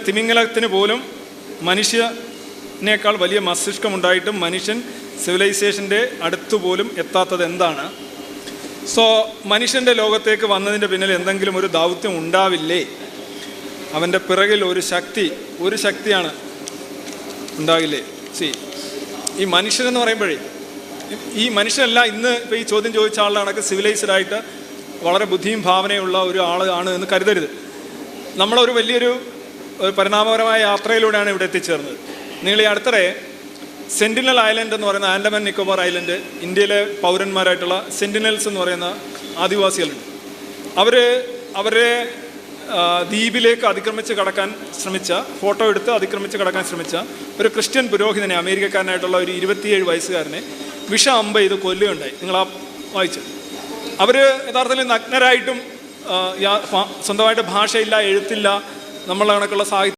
തിമിംഗലത്തിന് പോലും മനുഷ്യനേക്കാൾ വലിയ മസ്തിഷ്കമുണ്ടായിട്ടും മനുഷ്യൻ സിവിലൈസേഷൻ്റെ അടുത്തുപോലും എത്താത്തത് എന്താണ്? സോ മനുഷ്യൻ്റെ ലോകത്തേക്ക് വന്നതിൻ്റെ പിന്നിൽ എന്തെങ്കിലും ഒരു ദൗത്യം ഉണ്ടാവില്ലേ? അവൻ്റെ പിറകിൽ ഒരു ശക്തിയാണ് ഉണ്ടാകില്ലേ? ഈ മനുഷ്യനെന്ന് പറയുമ്പോഴേ, ഈ മനുഷ്യനല്ല ഇന്ന് ഇപ്പോൾ ഈ ചോദ്യം ചോദിച്ച ആളുടെ കണക്ക് സിവിലൈസ്ഡ് ആയിട്ട് വളരെ ബുദ്ധിയും ഭാവനയുള്ള ഒരു ആളാണ് എന്ന് കരുതരുത്. നമ്മളൊരു വലിയൊരു പരിണാമപരമായ യാത്രയിലൂടെയാണ് ഇവിടെ എത്തിച്ചേർന്നത്. നിങ്ങൾ ഈ അടുത്തിടെ സെൻറ്റിനൽ ഐലൻഡ് എന്ന് പറയുന്ന ആൻഡമാൻ നിക്കോബാർ ഐലൻഡ്, ഇന്ത്യയിലെ പൗരന്മാരായിട്ടുള്ള സെൻറ്റിനൽസ് എന്ന് പറയുന്ന ആദിവാസികളുണ്ട്. അവരെ ദ്വീപിലേക്ക് അതിക്രമിച്ച് കടക്കാൻ ശ്രമിച്ച, ഫോട്ടോ എടുത്ത് അതിക്രമിച്ച് കടക്കാൻ ശ്രമിച്ച ഒരു ക്രിസ്ത്യൻ പുരോഹിതനെ, അമേരിക്കക്കാരനായിട്ടുള്ള ഒരു 27 വയസ്സുകാരനെ അമ്പ് ചെയ്ത് കൊല്ലുകയുണ്ടായി. നിങ്ങൾ വായിച്ചു. അവർ യഥാർത്ഥത്തിൽ നഗ്നരായിട്ടും സ്വന്തമായിട്ട് ഭാഷയില്ല, എഴുത്തില്ല, നമ്മളെ കണക്കുള്ള സാഹിത്യം